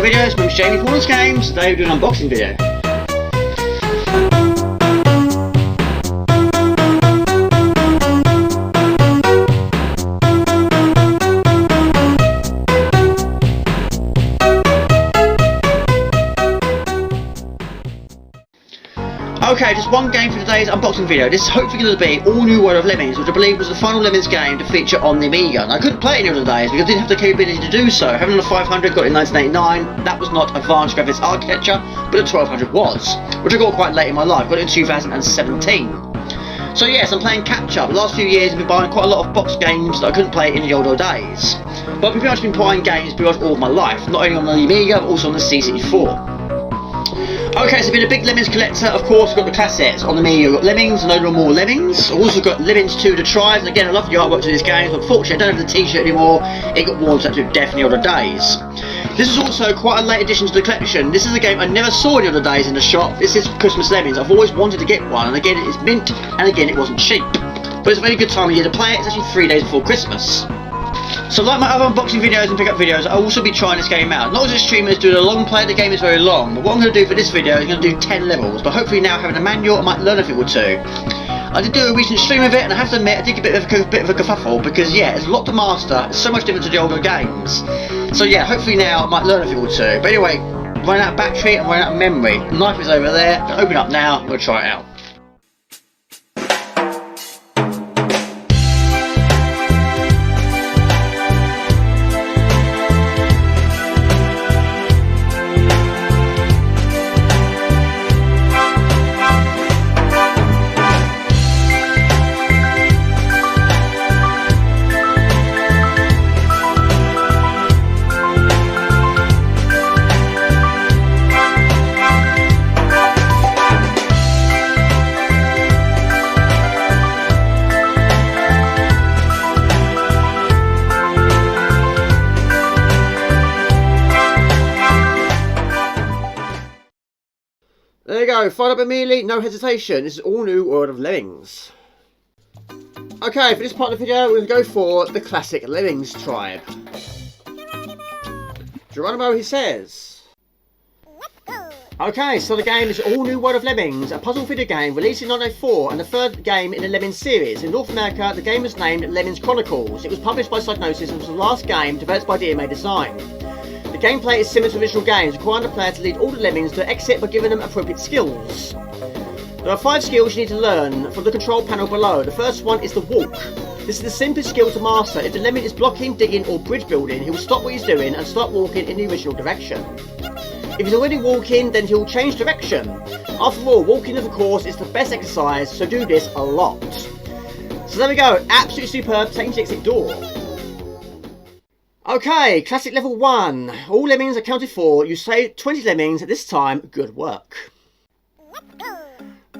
videos, my name's Jamie from Games. Today we're doing an unboxing video. Okay, just one game for today's unboxing video. This is hopefully going to be all new World of Lemmings, which I believe was the final Lemmings game to feature on the Amiga. And I couldn't play it any other days because I didn't have the capability to do so. Having on a 500, got it in 1989, that was not advanced graphics architecture, but a 1200 was, which I got quite late in my life, got it in 2017. So yes, I'm playing catch up. The last few years I've been buying quite a lot of box games that I couldn't play in the older days. But I've pretty much been buying games pretty much all of my life, not only on the Amiga, but also on the C64. Okay, so being a big Lemmings collector, of course, I've got the classics. On the Amiga, I've got Lemmings, and no more Lemmings. I've also got Lemmings 2 to try, and again, I love the artwork to these games, but unfortunately, I don't have the t-shirt anymore. It got worn to death in the older days. This is also quite a late addition to the collection. This is a game I never saw in the other days in the shop. This is Christmas Lemmings. I've always wanted to get one, and again, it's mint, and again, it wasn't cheap. But it's a very good time of year to play it. It's actually 3 days before Christmas. So like my other unboxing videos and pickup videos, I'll also be trying this game out. Not as a streamer is doing a long play, the game is very long, but what I'm going to do for this video is going to do 10 levels, but hopefully now having a manual I might learn a thing or two. I did do a recent stream of it, and I have to admit I did get a bit of a kerfuffle, because yeah, it's a lot to master, it's so much different to the older games. So yeah, hopefully now I might learn a thing or two. But anyway, running out of battery and running out of memory. The knife is over there, I'll open up now, I'm going to try it out. There you go, fired up immediately, no hesitation. This is all new World of Lemmings. Okay, for this part of the video, we're going to go for the classic Lemmings tribe. Geronimo, he says. Okay, so the game is all new World of Lemmings, a puzzle video game released in 1904 and the third game in the Lemmings series. In North America, the game was named Lemmings Chronicles. It was published by Psygnosis and was the last game developed by DMA Design. The gameplay is similar to original games, requiring the player to lead all the Lemmings to exit by giving them appropriate skills. There are 5 skills you need to learn from the control panel below. The first one is the walk. This is the simplest skill to master. If the Lemming is blocking, digging or bridge building, he will stop what he's doing and start walking in the original direction. If he's already walking, then he'll change direction. After all, walking of the course is the best exercise, so do this a lot. So there we go, absolutely superb, taking to exit door. Okay, classic level 1. All Lemmings accounted for. You saved 20 Lemmings at this time. Good work.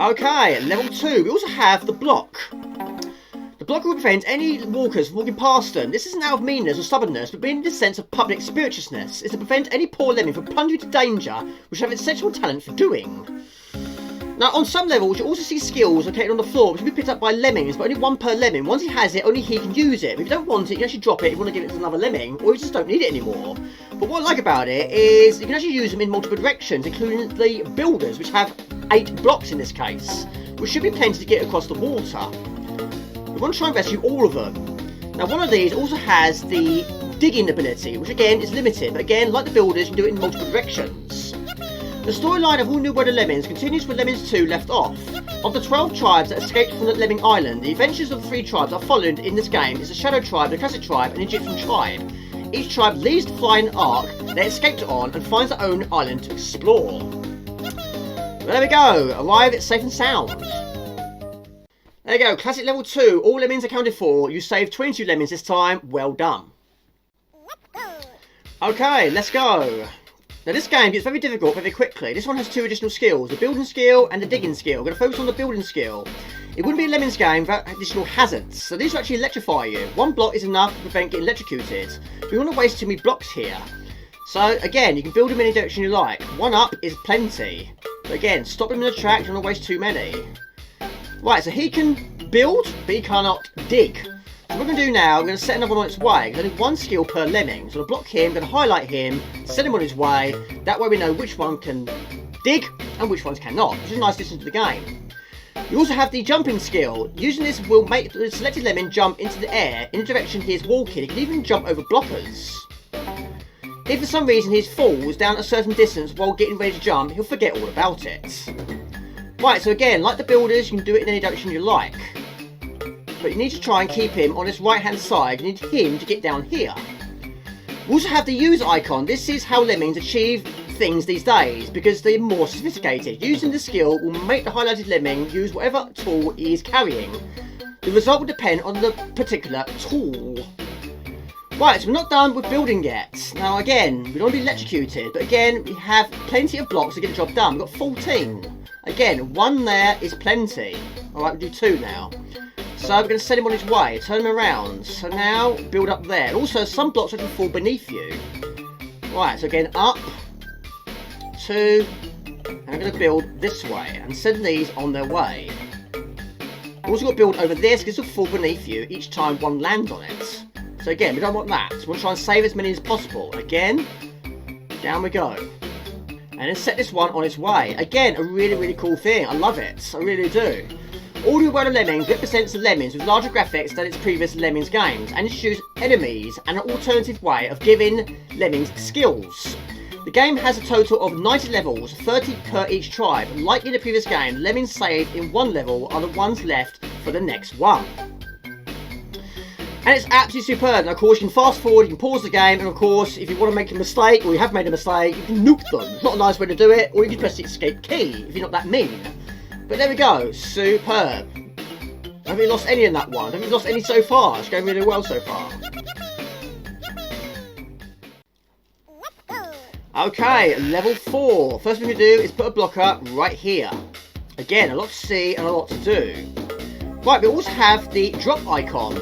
Okay, level 2. We also have the block. The block will prevent any walkers from walking past them. This isn't out of meanness or stubbornness, but being in the sense of public spirituousness. It's to prevent any poor Lemming from plunging into danger, which have its essential talent for doing. Now, on some levels, you also see skills located on the floor, which can be picked up by Lemmings, but only one per Lemming. Once he has it, only he can use it. But if you don't want it, you can actually drop it if you want to give it to another Lemming, or you just don't need it anymore. But what I like about it is you can actually use them in multiple directions, including the builders, which have 8 blocks in this case, which should be plenty to get across the water. We want to try and rescue all of them. Now, one of these also has the digging ability, which again is limited, but again, like the builders, you can do it in multiple directions. The storyline of all new World of Lemmings continues where Lemmings 2 left off. Of the 12 tribes that escaped from the Lemming Island, the adventures of the 3 tribes are followed in this game is the Shadow Tribe, the Classic Tribe, and the Egyptian Tribe. Each tribe leaves the flying ark they escaped on and finds their own island to explore. Well, there we go, arrive safe and sound. There you go, classic level 2, all Lemmings accounted for. You saved 22 Lemmings this time, well done. Okay, let's go. Now this game gets very difficult very quickly. This one has 2 additional skills, the building skill and the digging skill. I'm going to focus on the building skill. It wouldn't be a Lemmings game without additional hazards, so these will actually electrify you. 1 block is enough to prevent getting electrocuted. But you don't want to waste too many blocks here. So again, you can build them any direction you like. 1 up is plenty. But again, stop him in the track, you don't want to waste too many. Right, so he can build, but he cannot dig. So what we're going to do now, we're going to set another one on its way. There's only one skill per lemming. So I'm going to block him, going to highlight him, set him on his way. That way we know which one can dig and which ones cannot, which is a nice addition to the game. You also have the jumping skill. Using this will make the selected lemming jump into the air in the direction he is walking. He can even jump over blockers. If for some reason he falls down a certain distance while getting ready to jump, he'll forget all about it. Right, so again, like the builders, you can do it in any direction you like. But you need to try and keep him on this right hand side. You need him to get down here. We also have the user icon. This is how lemmings achieve things these days because they're more sophisticated. Using the skill will make the highlighted lemming use whatever tool he is carrying. The result will depend on the particular tool. Right, so we're not done with building yet. Now again, we don't want to be electrocuted, but again, we have plenty of blocks to get the job done. We've got 14. Again, one there is plenty. Alright, we'll do 2 now. So we're going to send him on his way, turn him around. So now, build up there. And also, some blocks can fall beneath you. Right, so again, up, 2, and I'm going to build this way, and send these on their way. We've also got to build over this, because this will fall beneath you each time one lands on it. So again, we don't want that. So we want to try and save as many as possible. Again, down we go. And then set this one on its way. Again, a really, really cool thing. I love it. I really do. All New World of Lemmings represents the Lemmings with larger graphics than its previous Lemmings games and introduces enemies and an alternative way of giving Lemmings skills. The game has a total of 90 levels, 30 per each tribe. Like in the previous game, Lemmings saved in one level are the ones left for the next one. And it's absolutely superb. And of course, you can fast forward, you can pause the game, and of course, if you want to make a mistake, or you have made a mistake, you can nuke them. It's not a nice way to do it, or you can press the escape key, if you're not that mean. But there we go, superb. I haven't really lost any in that one. I haven't lost any so far. It's going really well so far. Okay, level 4. First thing we do is put a blocker right here. Again, a lot to see and a lot to do. Right, we also have the drop icon.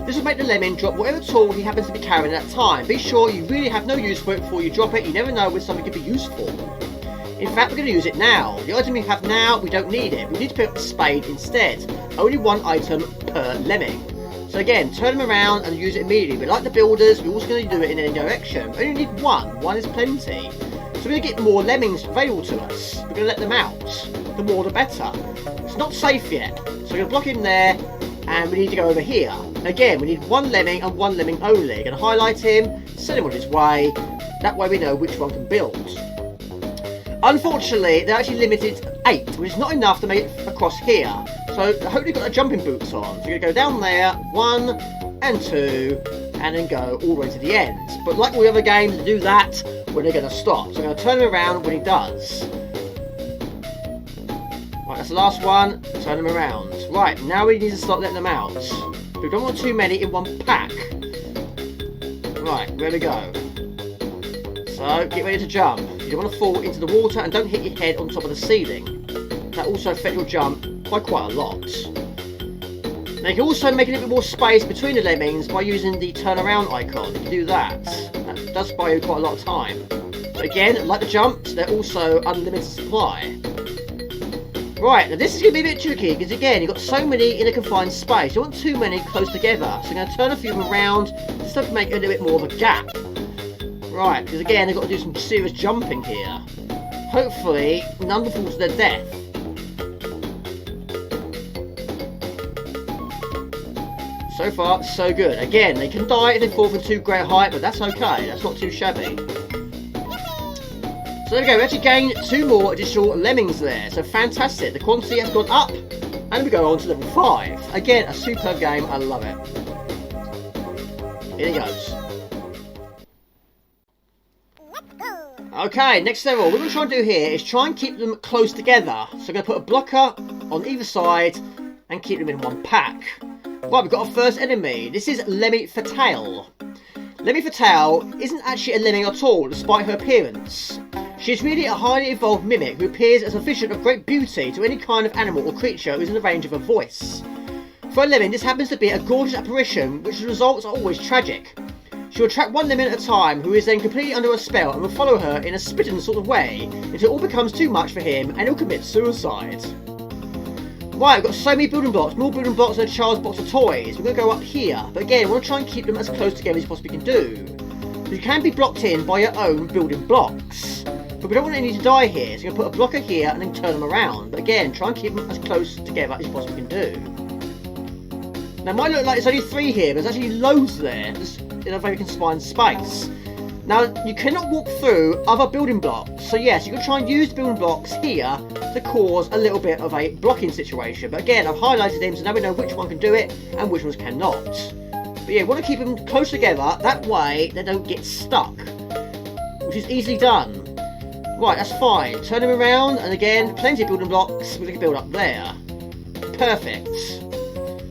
This will make the lemming drop whatever tool he happens to be carrying at that time. Be sure you really have no use for it before you drop it. You never know when something could be useful. In fact, we're going to use it now. The item we have now, we don't need it. We need to pick up the spade instead. Only one item per lemming. So again, turn them around and use it immediately. But like the builders, we're also going to do it in any direction. We only need one. One is plenty. So we're going to get more lemmings available to us. We're going to let them out. The more the better. It's not safe yet. So we're going to block him there. And we need to go over here. Again, we need one lemming and one lemming only. Going to highlight him, send him on his way. That way we know which one can build. Unfortunately, they're actually limited to 8, which is not enough to make it across here. So I hope you've got the jumping boots on. So you're going to go down there, 1 and 2, and then go all the way to the end. But like all the other games, to do that when they're going to stop. So I'm going to turn him around when he does. Right, that's the last one. Turn them around. Right, now we need to start letting them out. We don't want too many in one pack. Right, there we go. So, get ready to jump. You don't want to fall into the water and don't hit your head on top of the ceiling. That also affects your jump by quite a lot. Now you can also make a little bit more space between the lemmings by using the turnaround icon. You can do that. That does buy you quite a lot of time. But again, like the jumps, they're also unlimited supply. Right, now this is going to be a bit tricky because again, you've got so many in a confined space. You don't want too many close together. So I'm going to turn a few of them around just to make a little bit more of a gap. Right, because again, they've got to do some serious jumping here. Hopefully, none will fall to their death. So far, so good. Again, they can die if they fall from too great a height, but that's okay. That's not too shabby. So there we go. We actually gained 2 more additional lemmings there. So fantastic. The quantity has gone up, and we go on to level 5. Again, a superb game. I love it. Here he goes. Okay, next level. What we're going to try and do here is try and keep them close together. So we're going to put a blocker on either side and keep them in one pack. Right, we've got our first enemy. This is Lemmy Fatale. Lemmy Fatale isn't actually a lemming at all, despite her appearance. She's really a highly evolved mimic who appears as a vision of great beauty to any kind of animal or creature who is in the range of her voice. For a lemming, this happens to be a gorgeous apparition, which results are always tragic. She will track one lemming at a time, who is then completely under a spell and will follow her in a spitting sort of way until it all becomes too much for him and he'll commit suicide. Right, we've got so many building blocks, more building blocks than a child's box of toys. We're going to go up here, but again, we want to try and keep them as close together as you possibly can do. You can be blocked in by your own building blocks, but we don't want any to die here, so you're going to put a blocker here and then turn them around. But again, try and keep them as close together as you possibly can do. Now, it might look like there's only 3 here, but there's actually loads there, just in a very confined space. Now, you cannot walk through other building blocks, so yes, you can try and use the building blocks here to cause a little bit of a blocking situation. But again, I've highlighted them, so now we know which one can do it and which ones cannot. But yeah, you want to keep them close together, that way they don't get stuck, which is easily done. Right, that's fine. Turn them around, and again, plenty of building blocks, we can build up there. Perfect.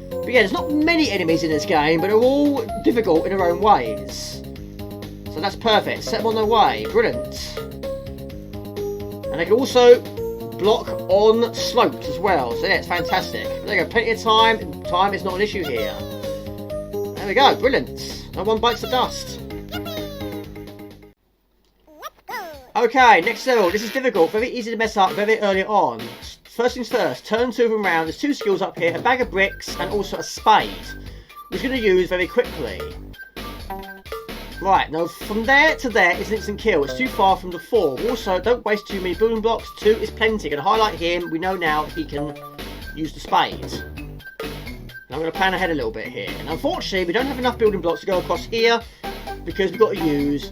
But yeah, there's not many enemies in this game, but they're all difficult in their own ways. So that's perfect. Set them on their way. Brilliant. And they can also block on slopes as well. So yeah, it's fantastic. There you go. Plenty of time. Time is not an issue here. There we go. Brilliant. No one bites the dust. Okay, next level. This is difficult. Very easy to mess up very early on. First things first. Turn 2 of them round. There's 2 skills up here. A bag of bricks and also a spade, which we're going to use very quickly. Right, now from there to there is an instant kill. It's too far from the 4. Also, don't waste too many building blocks. 2 is plenty. Going to highlight him. We know now he can use the spade. Now I'm going to plan ahead a little bit here. And unfortunately, we don't have enough building blocks to go across here because we've got to use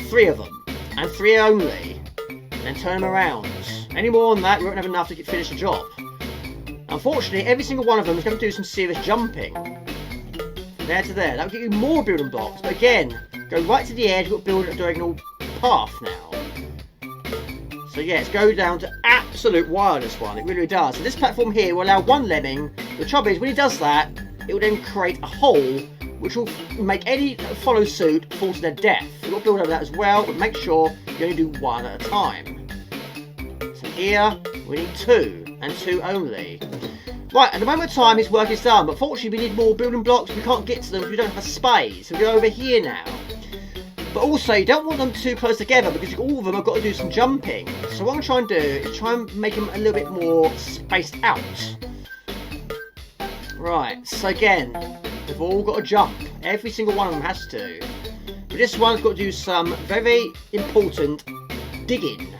3 of them. And 3 only. And then turn them around. Any more than that, we won't have enough to finish the job. Unfortunately, every single one of them is going to do some serious jumping. From there to there. That will give you more building blocks. But again, go right to the edge. We've got to build a diagonal path now. So yeah, it's go down to absolute wireless one. It really does. So this platform here will allow 1 lemming. The trouble is, when he does that, it will then create a hole which will make any follow suit fall to their death. You've got to build over that as well, but make sure you only do 1 at a time. So here, we need 2, and 2 only. Right, at the moment of time, his work is done, but fortunately we need more building blocks. We can't get to them because we don't have a space. So we go over here now. But also, you don't want them too close together because all of them have got to do some jumping. So what I'm trying to do is try and make them a little bit more spaced out. Right, so again, they've all got to jump. Every single one of them has to. But this one's got to do some very important digging.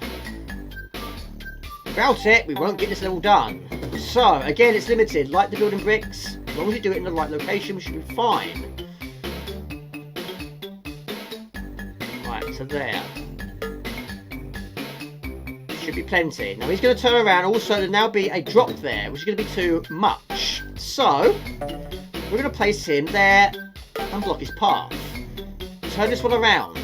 Without it, we won't get this level done. So, again, it's limited. Like the building bricks, as long as you do it in the right location, we should be fine. Right, so there. Should be plenty. Now, he's going to turn around. Also, there'll now be a drop there, which is going to be too much. So, we're going to place him there and block his path. Turn this one around.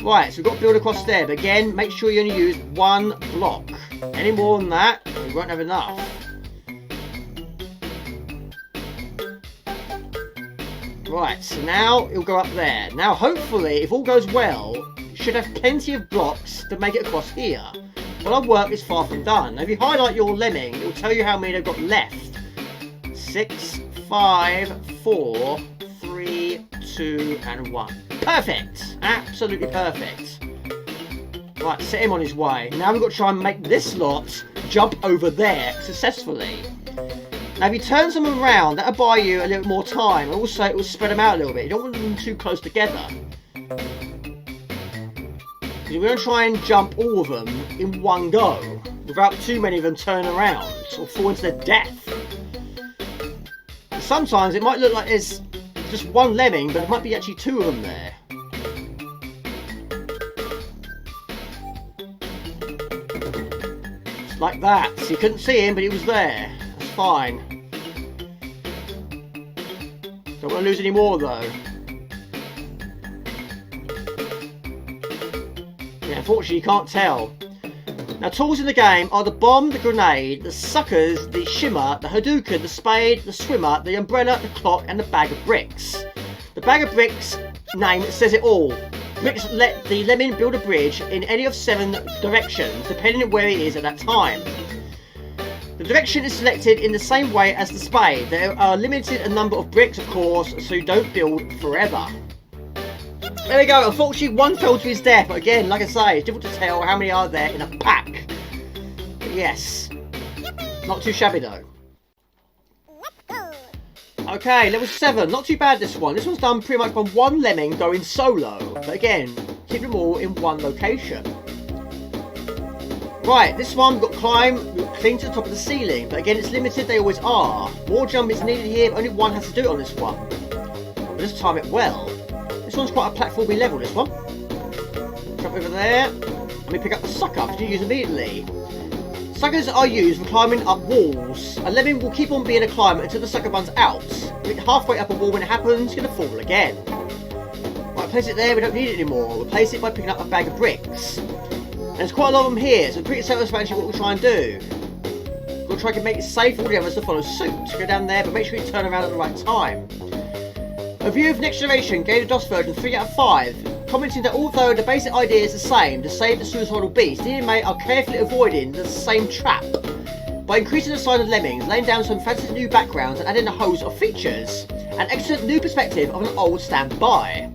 Right, so we've got to build across there, but again, make sure you only use 1 block. Any more than that, we won't have enough. Right, so now it'll go up there. Now, hopefully, if all goes well, you should have plenty of blocks to make it across here. But our work is far from done. Now, if you highlight your lemming, it will tell you how many they've got left. 6, 5, 4, 3, 2, and 1. Perfect! Absolutely perfect. Right, set him on his way. Now we've got to try and make this lot jump over there successfully. Now if you turn some around, that'll buy you a little more time. And also it will spread them out a little bit. You don't want them too close together. We're going to try and jump all of them in one go, without too many of them turning around or fall into their death. And sometimes it might look like there's just 1 lemming, but there might be actually 2 of them there. Just like that. So you couldn't see him, but he was there. That's fine. Don't want to lose any more though. Yeah, unfortunately you can't tell. Now, tools in the game are the bomb, the grenade, the suckers, the shimmer, the Hadouken, the spade, the swimmer, the umbrella, the clock, and the bag of bricks. The bag of bricks name says it all. Bricks let the lemming build a bridge in any of 7 directions, depending on where he is at that time. The direction is selected in the same way as the spade. There are limited a number of bricks, of course, so you don't build forever. There we go. Unfortunately, 1 fell to his death. But again, like I say, it's difficult to tell how many are there in a pack. But yes. Not too shabby though. Okay, level 7. Not too bad this one. This one's done pretty much from one lemming going solo. But again, keep them all in one location. Right, this one we've got climb, cling to the top of the ceiling. But again, it's limited, they always are. More jump is needed here, but only one has to do it on this one. But just time it well. This one's quite a platformy level, this one. Jump over there. Let me pick up the sucker, which you use immediately. Suckers are used for climbing up walls. A lemming will keep on being a climber until the sucker runs out. Halfway up a wall when it happens, it's going to fall again. Right, place it there, we don't need it anymore. Replace it by picking up a bag of bricks. And there's quite a lot of them here, so it's pretty self-explanatory what we'll try and do. We'll try to make it safe for all the others to follow suit. Go down there, but make sure you turn around at the right time. A review of Next Generation gave the DOS version 3 out of 5. Commenting that although the basic idea is the same, to save the suicidal beast, DMA are carefully avoiding the same trap. By increasing the size of lemmings, laying down some fancy new backgrounds and adding a host of features. An excellent new perspective of an old standby.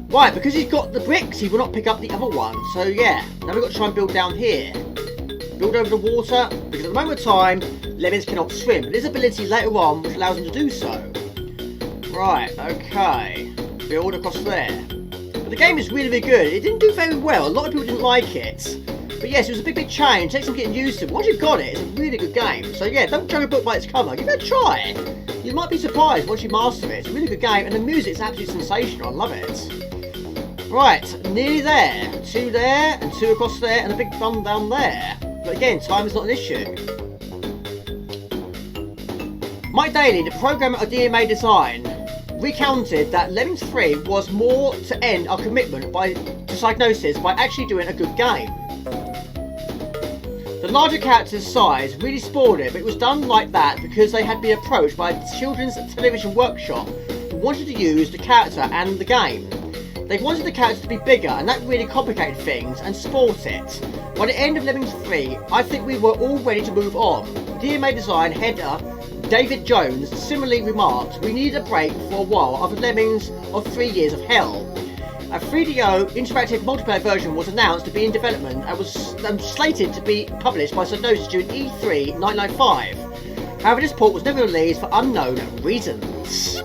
Right, because he's got the bricks, he will not pick up the other one. So yeah, now we've got to try and build down here. Build over the water, because at the moment of time, lemmings cannot swim. But there's ability later on which allows them to do so. Right, okay. Build across there. But the game is really, really good. It didn't do very well. A lot of people didn't like it. But yes, it was a big, big change. It takes some getting used to. But once you've got it, it's a really good game. So yeah, don't judge a book by its cover. Give it a try. You might be surprised once you master it. It's a really good game. And the music's absolutely sensational. I love it. Right, nearly there. 2 there, and 2 across there, and a big one down there. But again, time is not an issue. Mike Daly, the programmer of DMA Design, recounted that Lemmings 3 was more to end our commitment to Psygnosis by actually doing a good game. The larger character's size really spoiled it, but it was done like that because they had been approached by a children's television workshop who wanted to use the character and the game. They wanted the character to be bigger, and that really complicated things and spoilt it. By the end of Lemmings 3, I think we were all ready to move on. DMA Design header David Jones similarly remarked, "We needed a break for a while after Lemmings of 3 Years of Hell." A 3DO interactive multiplayer version was announced to be in development and was slated to be published by Psygnosis during E3 1995. However, this port was never released for unknown reasons.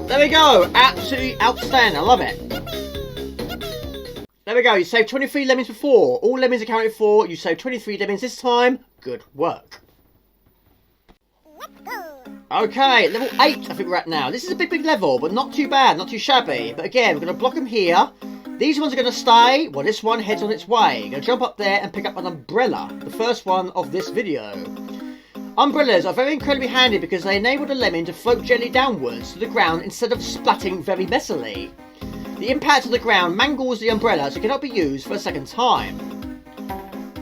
There we go, absolutely outstanding, I love it. There we go, you saved 23 lemmings before. All lemmings accounted for, you saved 23 lemmings this time. Good work. Okay, level 8 I think we're at now. This is a big, big level, but not too bad, not too shabby. But again, we're going to block them here. These ones are going to stay, while this one heads on its way. Going to jump up there and pick up an umbrella, the first one of this video. Umbrellas are very incredibly handy because they enable the lemming to float gently downwards to the ground instead of splatting very messily. The impact of the ground mangles the umbrella so it cannot be used for a second time.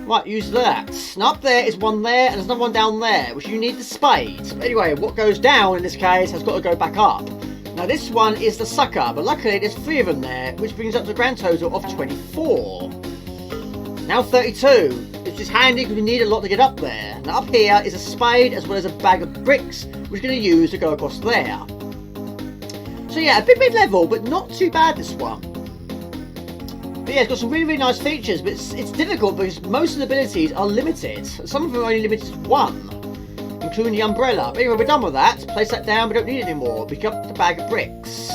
Right, use that. Now up there is one there and there's another one down there, which you need the spade. But anyway, what goes down in this case has got to go back up. Now this one is the sucker, but luckily there's 3 of them there, which brings up the grand total of 24. Now 32, which is handy because we need a lot to get up there. Now up here is a spade as well as a bag of bricks, which we're going to use to go across there. So yeah, a bit mid-level, but not too bad this one. But yeah, it's got some really, really nice features, but it's difficult because most of the abilities are limited. Some of them are only limited to 1, including the umbrella. But anyway, we're done with that. Place that down, we don't need it anymore. Pick up the bag of bricks.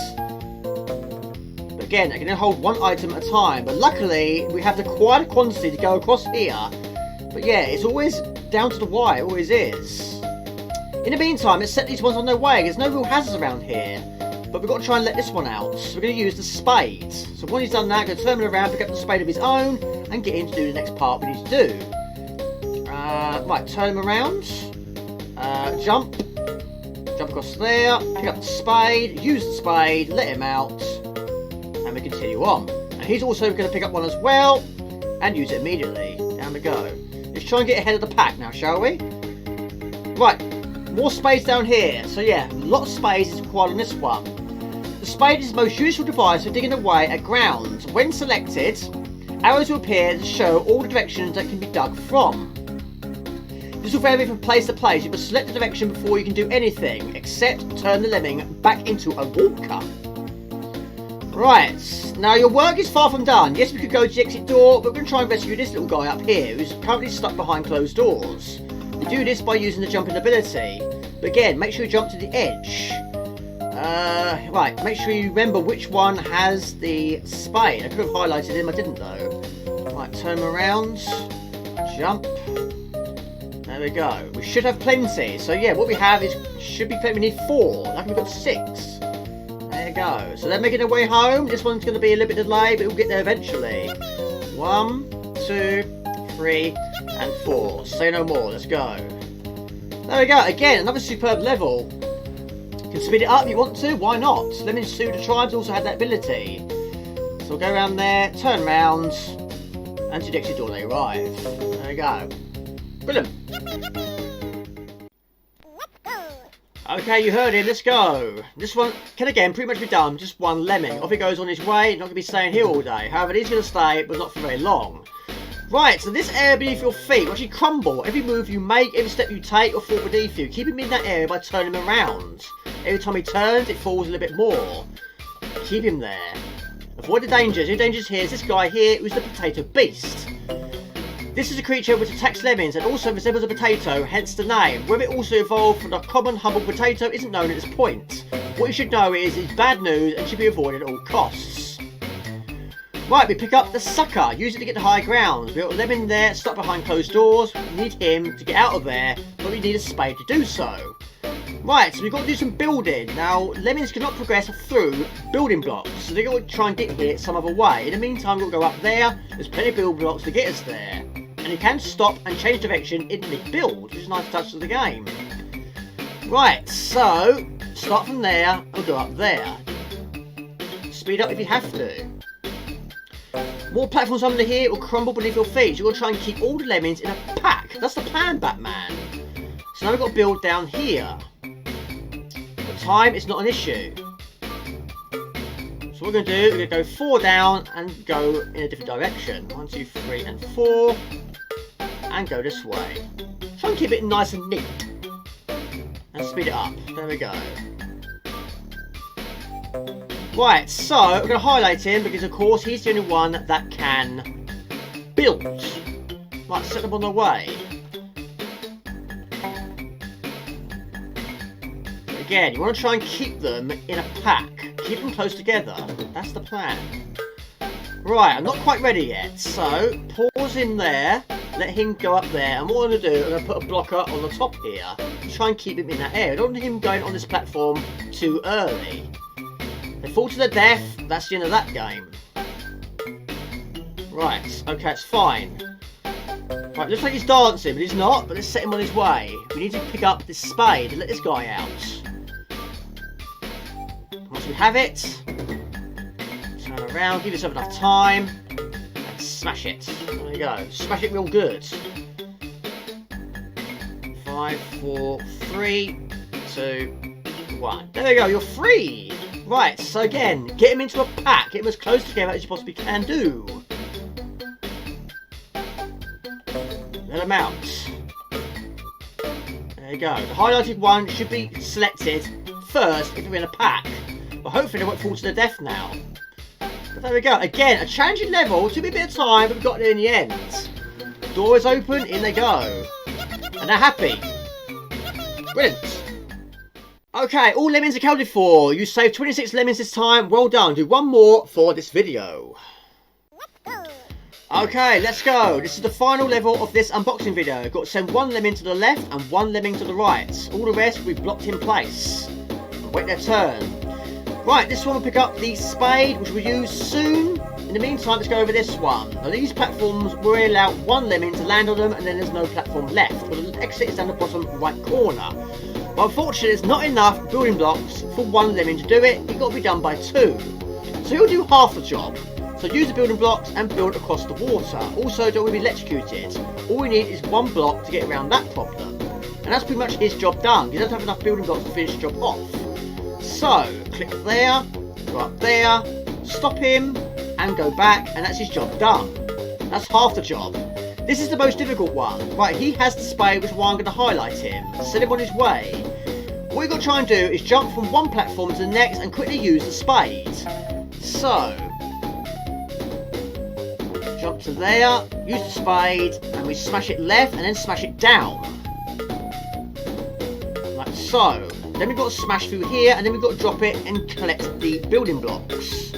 But again, I can only hold 1 item at a time. But luckily, we have the quite a quantity to go across here. But yeah, it's always down to the wire, it always is. In the meantime, let's set these ones on their way. There's no real hazards around here. But we've got to try and let this one out. So we're going to use the spade. So once he's done that, going to turn him around, pick up the spade of his own, and get him to do the next part we need to do. Right, turn him around. Jump. Jump across there. Pick up the spade. Use the spade. Let him out. And we continue on. And he's also going to pick up one as well. And use it immediately. Down we go. Let's try and get ahead of the pack now, shall we? Right. More spades down here. So yeah, a lot of spades is required on this one. The spade is the most useful device for digging away at ground. When selected, arrows will appear to show all the directions that can be dug from. This will vary from place to place. You must select the direction before you can do anything, except turn the lemming back into a walker. Right, now your work is far from done. Yes, we could go to the exit door, but we're going to try and rescue this little guy up here who's currently stuck behind closed doors. We do this by using the jumping ability. But again, make sure you jump to the edge. Right, make sure you remember which one has the spade. I could have highlighted him, I didn't though. Right, turn him around. Jump. There we go. We should have plenty. So yeah, what we have is, should be plenty. We need 4. Like we've got 6. There you go. So they're making their way home. This one's going to be a little bit delayed, but we'll get there eventually. 1, 2, 3, and 4. Say no more. Let's go. There we go. Again, another superb level. You can speed it up if you want to. Why not? Lemmings 2 the Tribes also had that ability. So we'll go around there, turn around, and to the exit door they arrive. There we go. Brilliant. Okay, you heard it. Let's go. This one can again pretty much be done. Just one lemming. Off he goes on his way. Not going to be staying here all day. However, he's going to stay, but not for very long. Right, so this area beneath your feet will actually crumble. Every move you make, every step you take, will fall beneath you. Keep him in that area by turning him around. Every time he turns, it falls a little bit more. Keep him there. Avoid the dangers. The dangers here is this guy here, who's the potato beast. This is a creature which attacks lemmings and also resembles a potato, hence the name. Whether it also evolved from the common humble potato isn't known at this point. What you should know is it's bad news and should be avoided at all costs. Right, we pick up the sucker. Use it to get to high ground. We've got a lemming there, stuck behind closed doors. We need him to get out of there, but we need a spade to do so. Right, so we've got to do some building. Now, lemmings cannot progress through building blocks, so they've got to try and get here some other way. In the meantime, we'll go up there. There's plenty of building blocks to get us there. And you can stop and change direction in mid-build, which is a nice touch of the game. Right, so start from there and go up there. Speed up if you have to. More platforms under here will crumble beneath your feet. You've got to try and keep all the lemmings in a pack. That's the plan, Batman. So now we've got to build down here. The time is not an issue. So what we're going to do, we're going to go 4 down and go in a different direction. 1, 2, 3, and 4. And go this way. Try and keep it nice and neat. And speed it up. There we go. Right, so we're going to highlight him because of course he's the only one that can build. Right, set them on their way. But again, you want to try and keep them in a pack. Keep them close together. That's the plan. Right, I'm not quite ready yet. So, pause him there. Let him go up there. And what I'm going to do, I'm going to put a blocker on the top here. To try and keep him in that area. I don't want him going on this platform too early. They fall to their death. That's the end of that game. Right, okay, it's fine. Right, looks like he's dancing, but he's not. But let's set him on his way. We need to pick up this spade and let this guy out. Once we have it, turn around, give yourself enough time, and smash it. There you go. Smash it real good. 5, 4, 3, 2, 1. There we go, you're free! Right, so again, get him into a pack. Get him as close together as you possibly can do. Let him out. There you go. The highlighted one should be selected first if you're in a pack. But hopefully they won't fall to their death now. But there we go. Again, a challenging level. Took me a bit of time, but we got there in the end. Door is open, in they go. And they're happy. Brilliant. Okay, all lemmings accounted for. You saved 26 lemmings this time. Well done. Do one more for this video. Okay, let's go. This is the final level of this unboxing video. Got to send 1 lemming to the left and 1 lemming to the right. All the rest we've blocked in place. Wait their turn. Right, this one will pick up the spade, which we'll use soon. In the meantime, let's go over this one. Now, these platforms, we'll allow 1 lemming to land on them, and then there's no platform left. Well, the exit is down the bottom right corner. But unfortunately, there's not enough building blocks for 1 lemming to do it. It's got to be done by 2. So he'll do half the job. So use the building blocks and build across the water. Also, don't want to be electrocuted. All we need is 1 block to get around that problem. And that's pretty much his job done. He doesn't have enough building blocks to finish the job off. So, click there, go up there, stop him, and go back, and that's his job done. That's half the job. This is the most difficult one. Right, he has the spade, which is why I'm going to highlight him. Set him on his way. What you've got to try and do is jump from one platform to the next and quickly use the spade. so jump to there, use the spade, and we smash it left and then smash it down. Like so. Then we've got to smash through here, and then we've got to drop it and collect the building blocks.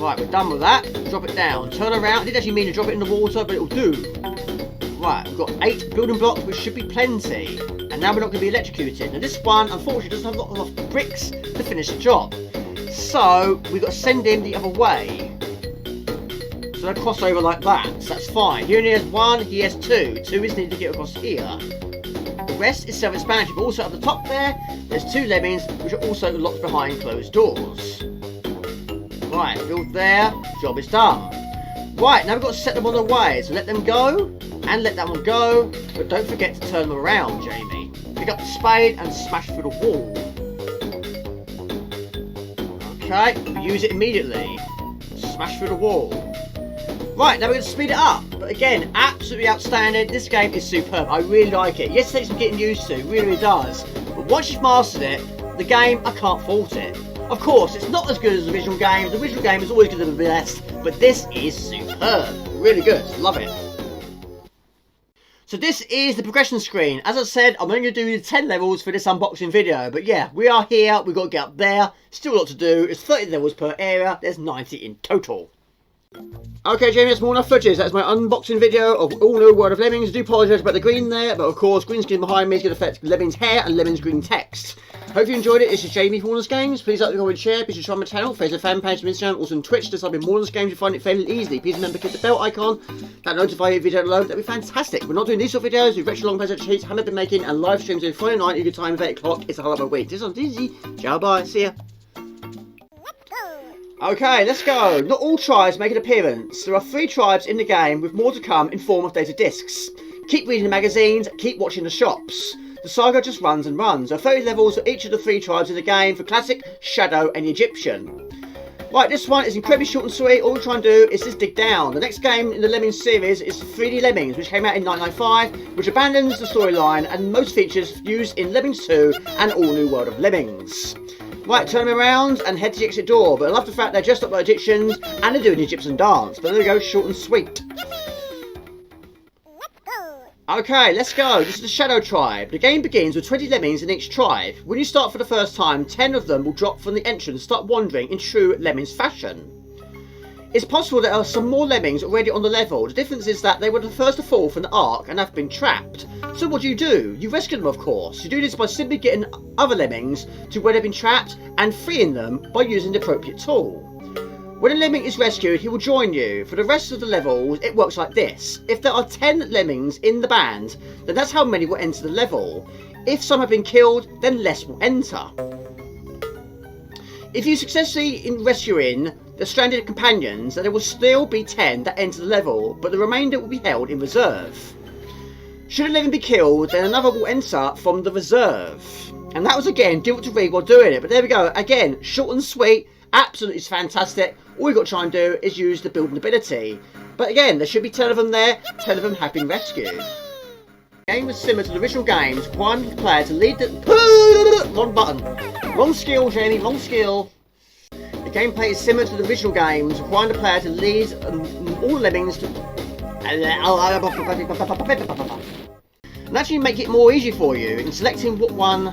Right, we're done with that. Drop it down. Turn around. I didn't actually mean to drop it in the water, but it'll do. Right, we've got 8 building blocks, which should be plenty. And now we're not going to be electrocuted. Now this one, unfortunately, doesn't have a lot of bricks to finish the job. So, we've got to send him the other way. So they'll cross over like that. So that's fine. He only has 1, he has 2. 2 is needed to get across here. The rest is self-explanatory, but also at the top there's 2 lemmings, which are also locked behind closed doors. Right, build there, job is done. Right, now we've got to set them on the way, so let them go, and let that one go, but don't forget to turn them around, Jamie. Pick up the spade and smash through the wall. Okay, use it immediately. Smash through the wall. Right, now we're going to speed it up. But again, absolutely outstanding. This game is superb. I really like it. Yes, it takes some getting used to. It really does. But once you've mastered it, the game, I can't fault it. Of course, it's not as good as the original game. The original game is always going to be the best. But this is superb. Really good. Love it. So this is the progression screen. As I said, I'm only going to do the 10 levels for this unboxing video. But yeah, we are here. We've got to get up there. Still a lot to do. It's 30 levels per area. There's 90 in total. Okay, Jamie, that's more enough footage. That's my unboxing video of All New World of Lemmings. I do apologise about the green there, but of course, green screen behind me is going to affect Lemmings' hair and Lemmings' green text. Hope you enjoyed it. This is Jamie from Warner's Games. Please like, comment, share. Please subscribe to my channel. Facebook fan page, Instagram, also on Twitch. Just type in Warner's Games, you'll find it fairly easily. Please remember to click the bell icon. That notify you if video load. That'd be fantastic. We're not doing these sort of videos. We've retro long plays sheets, haven't been making, and live streams every Friday night at a good time of 8 o'clock. It's a hell of a week. This is easy. Ciao, bye. See ya. Okay, let's go. Not all tribes make an appearance. There are 3 tribes in the game with more to come in form of data discs. Keep reading the magazines, keep watching the shops. The saga just runs and runs. There are 30 levels for each of the 3 tribes in the game for Classic, Shadow and Egyptian. Right, this one is incredibly short and sweet. All we're trying to do is just dig down. The next game in the Lemmings series is 3D Lemmings, which came out in 1995, which abandons the storyline and most features used in Lemmings 2 and All New World of Lemmings. Right, turn them around and head to the exit door. But I love the fact they're dressed up like Egyptians and they're doing the Egyptian dance. But there we go, short and sweet. Okay, let's go. This is the Shadow Tribe. The game begins with 20 lemmings in each tribe. When you start for the first time, 10 of them will drop from the entrance and start wandering in true Lemmings fashion. It's possible there are some more lemmings already on the level. The difference is that they were the first to fall from the ark and have been trapped. So what do? You rescue them, of course. You do this by simply getting other lemmings to where they've been trapped and freeing them by using the appropriate tool. When a lemming is rescued, he will join you. For the rest of the levels, it works like this. If there are 10 lemmings in the band, then that's how many will enter the level. If some have been killed, then less will enter. If you successfully in rescuing the stranded companions, then there will still be 10 that enter the level, but the remainder will be held in reserve. Should a lemming be killed, then another will enter from the reserve. And that was again difficult to read while doing it, but there we go. Again, short and sweet, absolutely fantastic. All you've got to try and do is use the building ability. But again, there should be 10 of them there, 10 of them have been rescued. The game was similar to the original games, one player to lead the... Wrong button. Wrong skill, Jamie, wrong skill. The gameplay is similar to the original games, requiring the player to lead all lemmings to... And actually make it more easy for you in selecting what one...